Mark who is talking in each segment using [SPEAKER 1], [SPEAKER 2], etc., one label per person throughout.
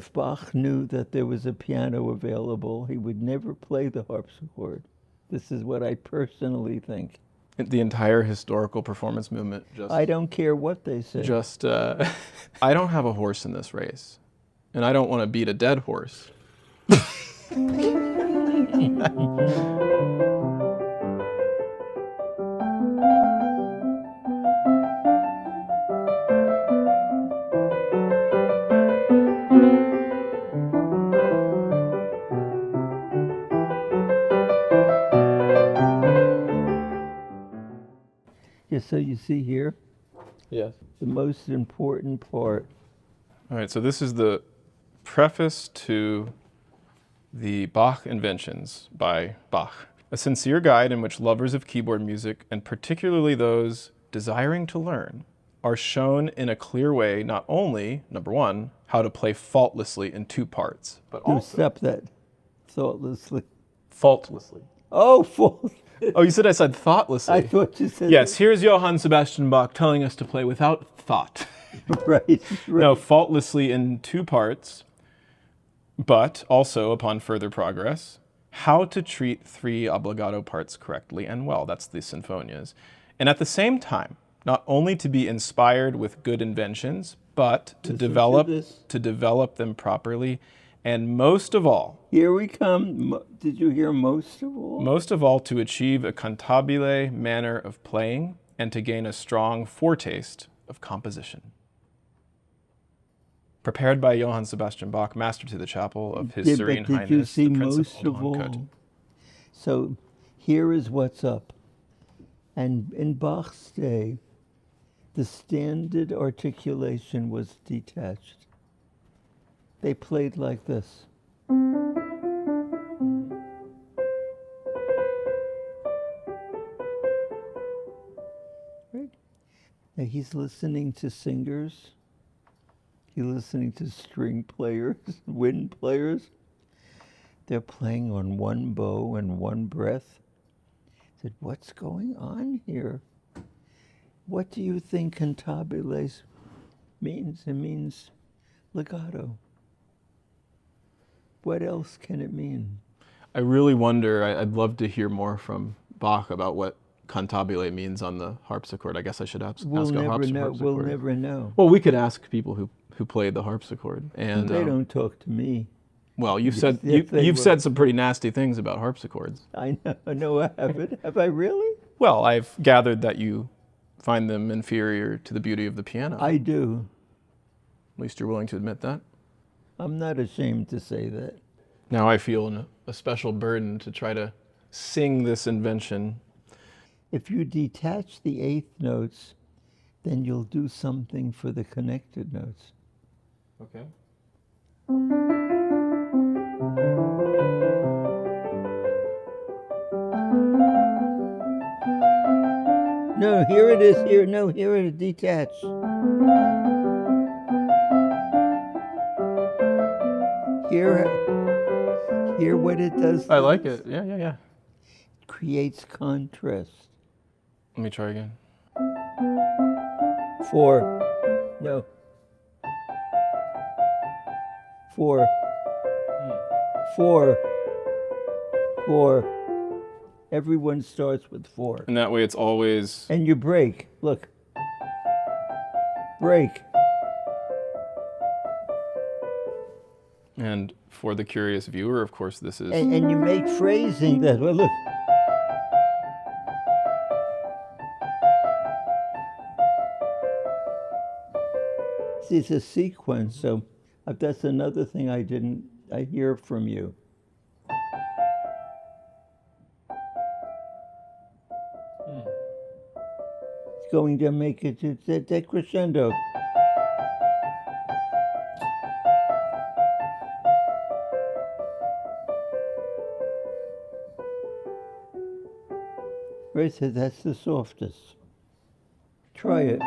[SPEAKER 1] if Bach knew that there was a piano available, he would never play the harpsichord. This is what I personally think.
[SPEAKER 2] The entire historical performance movement just...
[SPEAKER 1] I don't care what they say.
[SPEAKER 2] Just, I don't have a horse in this race, and I don't want to beat a dead horse.
[SPEAKER 1] Yeah, so you see here,
[SPEAKER 2] Yes.
[SPEAKER 1] the most important part.
[SPEAKER 2] All right, so this is the preface to the Bach Inventions by Bach, a sincere guide in which lovers of keyboard music, and particularly those desiring to learn, are shown in a clear way not only, number one, how to play faultlessly in two parts, but
[SPEAKER 1] You
[SPEAKER 2] also
[SPEAKER 1] stop that thoughtlessly.
[SPEAKER 2] faultlessly.
[SPEAKER 1] Oh, fault.
[SPEAKER 2] Oh, you said I said thoughtlessly.
[SPEAKER 1] I thought you said
[SPEAKER 2] Yes, here's Johann Sebastian Bach telling us to play without thought.
[SPEAKER 1] right.
[SPEAKER 2] No, faultlessly in two parts, but also, upon further progress, how to treat three obbligato parts correctly and well. That's the sinfonias. And at the same time, not only to be inspired with good inventions, but to develop them properly, and most of all,
[SPEAKER 1] Here we come. Did you hear most of all?
[SPEAKER 2] most of all, to achieve a cantabile manner of playing and to gain a strong foretaste of composition. Prepared by Johann Sebastian Bach, Master to the Chapel of His Serene
[SPEAKER 1] Did
[SPEAKER 2] Highness,
[SPEAKER 1] you see
[SPEAKER 2] the Prince
[SPEAKER 1] most of
[SPEAKER 2] Oldham
[SPEAKER 1] all?
[SPEAKER 2] Cote.
[SPEAKER 1] So here is what's up. And in Bach's day, the standard articulation was detached. They played like this. Right? Now he's listening to singers. He's listening to string players, wind players. They're playing on one bow and one breath. I said, what's going on here? What do you think cantabile means? It means legato. What else can it mean?
[SPEAKER 2] I really wonder, I'd love to hear more from Bach about what cantabile means on the harpsichord. I guess I should ask
[SPEAKER 1] We'll
[SPEAKER 2] a
[SPEAKER 1] never
[SPEAKER 2] harpsichord.
[SPEAKER 1] know. We'll never know.
[SPEAKER 2] Well, we could ask people who played the harpsichord. And
[SPEAKER 1] They don't talk to me.
[SPEAKER 2] well, you've
[SPEAKER 1] Yes,
[SPEAKER 2] said
[SPEAKER 1] if they
[SPEAKER 2] you've
[SPEAKER 1] were.
[SPEAKER 2] said some pretty nasty things about harpsichords.
[SPEAKER 1] I know. No, I haven't. Have I really?
[SPEAKER 2] Well, I've gathered that you find them inferior to the beauty of the piano.
[SPEAKER 1] I do.
[SPEAKER 2] At least you're willing to admit that.
[SPEAKER 1] I'm not ashamed to say that.
[SPEAKER 2] Now I feel a special burden to try to sing this invention.
[SPEAKER 1] If you detach the eighth notes, then you'll do something for the connected notes.
[SPEAKER 2] Okay.
[SPEAKER 1] No, here it is. Here, no, here it is detached. Hear what it does.
[SPEAKER 2] I like it. Yeah.
[SPEAKER 1] Creates contrast.
[SPEAKER 2] Let me try again.
[SPEAKER 1] 4. No. 4. 4. 4. Everyone starts with 4.
[SPEAKER 2] And that way it's always...
[SPEAKER 1] And you break. Look. Break.
[SPEAKER 2] And for the curious viewer, of course, this is...
[SPEAKER 1] And you make phrasing that. Well, look. See, it's a sequence, so that's another thing I hear from you. It's going to make it to decrescendo. Right, so that's the softest. Try it.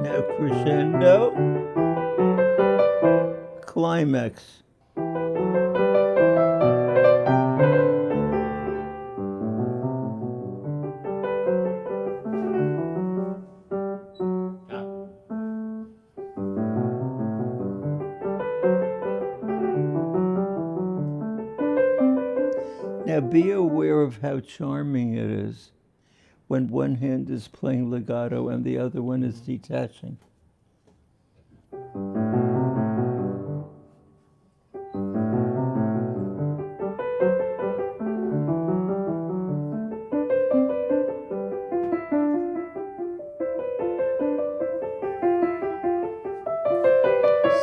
[SPEAKER 1] Now crescendo, climax. Now be aware of how charming it is when one hand is playing legato and the other one is detaching.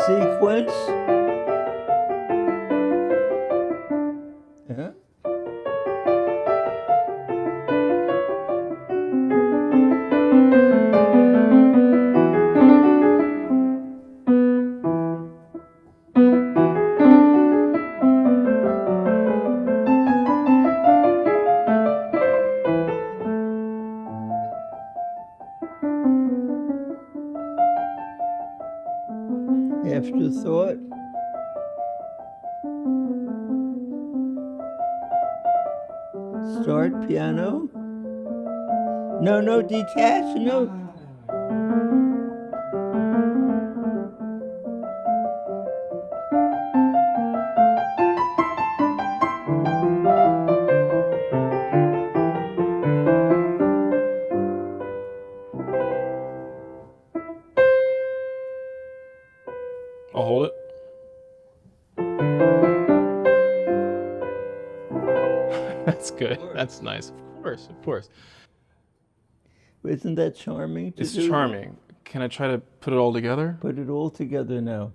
[SPEAKER 1] Sequence. Yeah. Afterthought. Start piano. No, no, detach, no.
[SPEAKER 2] I'll hold it. That's good. That's nice. Of course, of course.
[SPEAKER 1] Isn't that charming to
[SPEAKER 2] It's
[SPEAKER 1] do?
[SPEAKER 2] charming. Can I try to put it all together?
[SPEAKER 1] Put it all together now.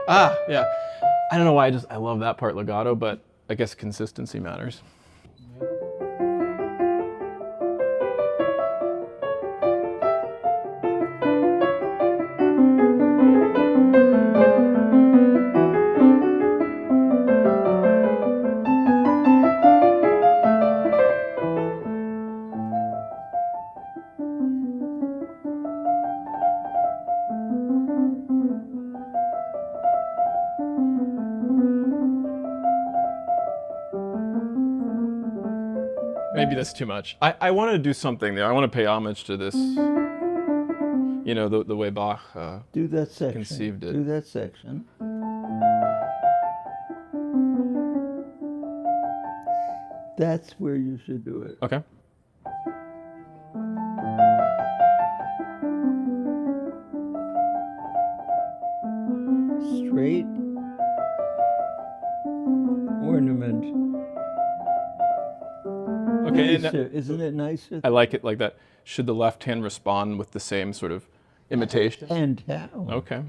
[SPEAKER 2] Ah, yeah. I don't know why I love that part legato, but I guess consistency matters. Maybe that's too much. I want to do something there. I want to pay homage to this, you know, the way Bach
[SPEAKER 1] Do that section.
[SPEAKER 2] conceived it.
[SPEAKER 1] Do that section. That's where you should do it.
[SPEAKER 2] Okay.
[SPEAKER 1] Straight. Ornament.
[SPEAKER 2] Okay.
[SPEAKER 1] Nicer. Isn't it nicer?
[SPEAKER 2] I like it like that. Should the left hand respond with the same sort of imitation?
[SPEAKER 1] And how?
[SPEAKER 2] Okay.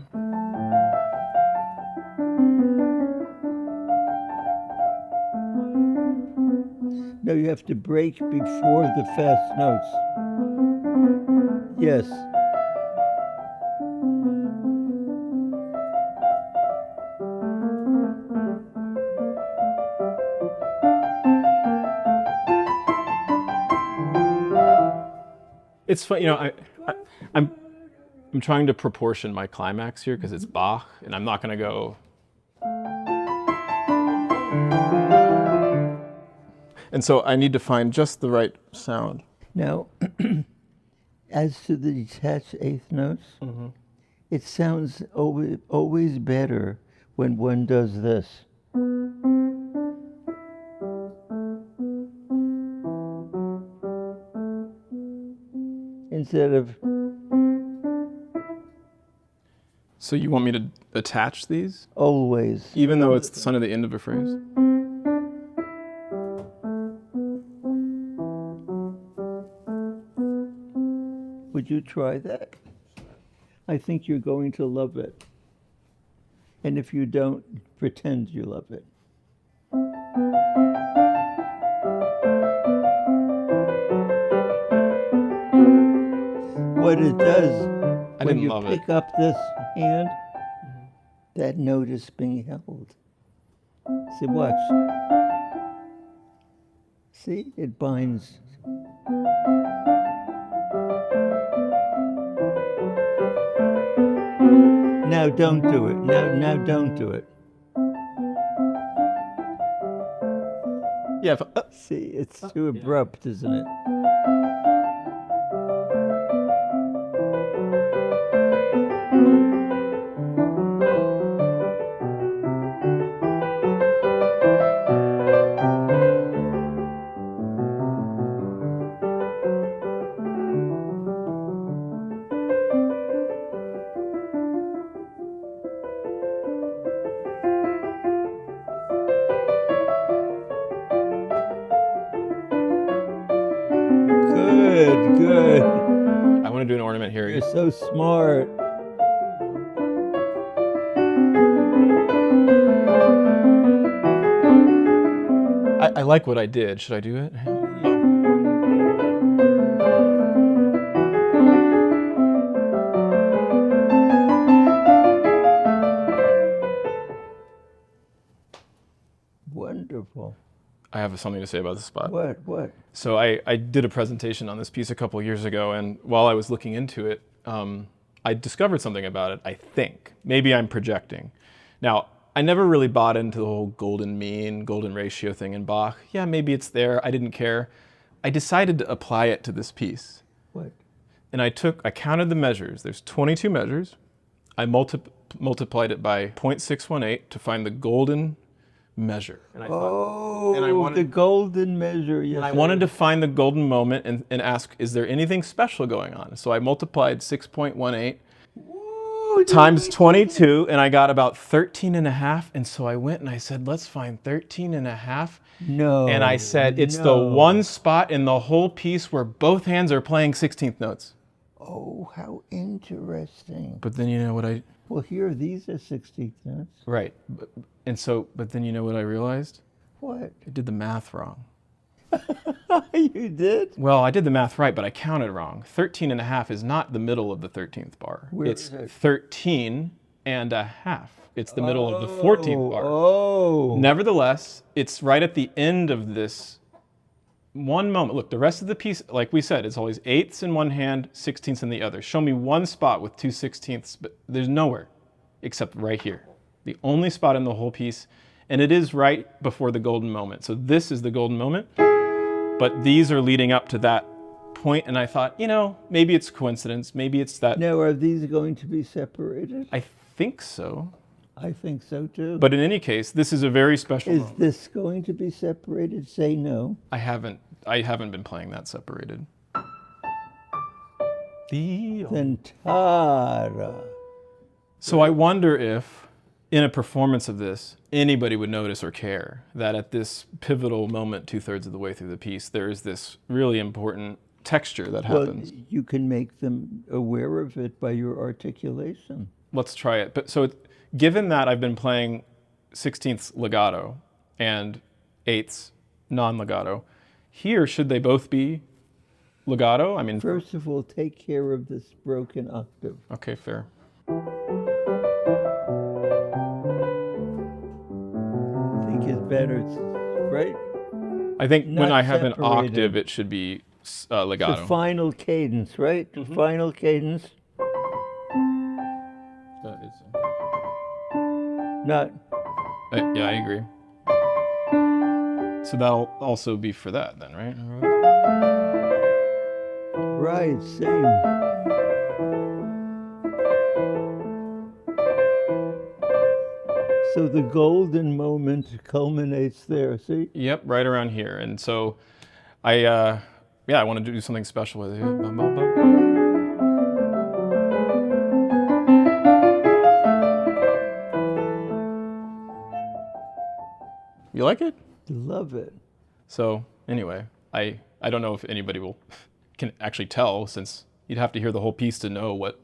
[SPEAKER 1] No, you have to break before the fast notes. Yes.
[SPEAKER 2] It's fun, you know. I'm trying to proportion my climax here because it's Bach, and I'm not going to go. And so I need to find just the right sound.
[SPEAKER 1] Now, as to the detached eighth notes, it sounds always better when one does this. Instead of,
[SPEAKER 2] So you want me to attach these,
[SPEAKER 1] always.
[SPEAKER 2] even though it's the sound of the end of a phrase?
[SPEAKER 1] Would you try that? I think you're going to love it. And if you don't, pretend you love it. What it does,
[SPEAKER 2] I
[SPEAKER 1] when
[SPEAKER 2] didn't
[SPEAKER 1] you
[SPEAKER 2] love
[SPEAKER 1] pick
[SPEAKER 2] it.
[SPEAKER 1] up this, hand, that note is being held. See, watch. See, it binds. Now don't do it. Now don't do it.
[SPEAKER 2] Yeah.
[SPEAKER 1] See, it's too abrupt, isn't it? Good.
[SPEAKER 2] I want to do an ornament here.
[SPEAKER 1] You're so smart.
[SPEAKER 2] I like what I did. Should I do it?
[SPEAKER 1] Wonderful.
[SPEAKER 2] I have something to say about this spot.
[SPEAKER 1] What?
[SPEAKER 2] So I did a presentation on this piece a couple years ago, and while I was looking into it, I discovered something about it, I think. Maybe I'm projecting. Now, I never really bought into the whole golden mean, golden ratio thing in Bach. Yeah, maybe it's there. I didn't care. I decided to apply it to this piece.
[SPEAKER 1] What?
[SPEAKER 2] And I counted the measures. There's 22 measures. I multiplied it by 0.618 to find the golden measure. And I thought,
[SPEAKER 1] the golden measure. Yes.
[SPEAKER 2] and I wanted to find the golden moment and ask, is there anything special going on? So I multiplied 6.18 times 22, and I got about 13 and a half. And so I went and I said, let's find 13 and a half.
[SPEAKER 1] No.
[SPEAKER 2] And I said, it's the one spot in the whole piece where both hands are playing 16th notes.
[SPEAKER 1] Oh, how interesting.
[SPEAKER 2] But then you know what
[SPEAKER 1] Well, here, these are 16th notes.
[SPEAKER 2] Right. But then you know what I realized?
[SPEAKER 1] What?
[SPEAKER 2] I did the math wrong.
[SPEAKER 1] You did?
[SPEAKER 2] Well, I did the math right, but I counted wrong. 13 and a half is not the middle of the 13th bar.
[SPEAKER 1] Where
[SPEAKER 2] it's
[SPEAKER 1] is it?
[SPEAKER 2] 13 and a half. It's the middle of the 14th bar.
[SPEAKER 1] Oh.
[SPEAKER 2] Nevertheless, it's right at the end of this one moment. Look, the rest of the piece, like we said, it's always eighths in one hand, 16ths in the other. Show me one spot with 2 16ths, but there's nowhere except right here. The only spot in the whole piece, and it is right before the golden moment. So this is the golden moment, but these are leading up to that point, and I thought, maybe it's coincidence, maybe it's that.
[SPEAKER 1] Now, are these going to be separated?
[SPEAKER 2] I think so.
[SPEAKER 1] I think so too.
[SPEAKER 2] But in any case, this is a very special
[SPEAKER 1] Is
[SPEAKER 2] moment.
[SPEAKER 1] this going to be separated? Say no.
[SPEAKER 2] I haven't been playing that separated.
[SPEAKER 1] Then ta-da.
[SPEAKER 2] So I wonder if, in a performance of this, anybody would notice or care that at this pivotal moment, 2/3 of the way through the piece, there is this really important texture that happens.
[SPEAKER 1] Well, you can make them aware of it by your articulation.
[SPEAKER 2] Let's try it. But so, given that I've been playing 16ths legato and 8ths non-legato, here should they both be legato? I mean,
[SPEAKER 1] First of all, take care of this broken octave.
[SPEAKER 2] okay, fair.
[SPEAKER 1] I think it's better, right?
[SPEAKER 2] I think when
[SPEAKER 1] Not
[SPEAKER 2] I have an
[SPEAKER 1] separated.
[SPEAKER 2] octave, it should be legato.
[SPEAKER 1] The final cadence, right?
[SPEAKER 2] Mm-hmm.
[SPEAKER 1] Final cadence. Not.
[SPEAKER 2] Yeah, I agree. So that'll also be for that then, right?
[SPEAKER 1] Right, same. So the golden moment culminates there, see?
[SPEAKER 2] Yep, right around here. And so I wanted to do something special with it. You like it?
[SPEAKER 1] Love it.
[SPEAKER 2] So anyway, I don't know if anybody can actually tell, since you'd have to hear the whole piece to know what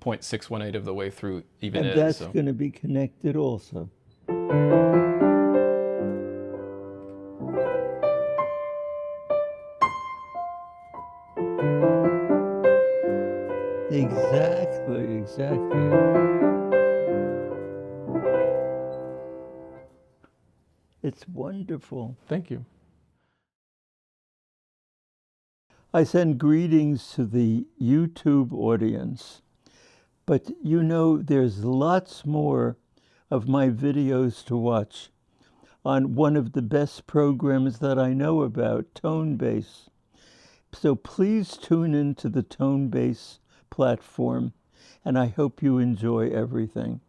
[SPEAKER 2] 0.618 of the way through even
[SPEAKER 1] And
[SPEAKER 2] is.
[SPEAKER 1] that's
[SPEAKER 2] So.
[SPEAKER 1] going to be connected also. Exactly. That's wonderful.
[SPEAKER 2] Thank you.
[SPEAKER 1] I send greetings to the YouTube audience, but you know there's lots more of my videos to watch on one of the best programs that I know about, Tonebase. So please tune into the Tonebase platform, and I hope you enjoy everything.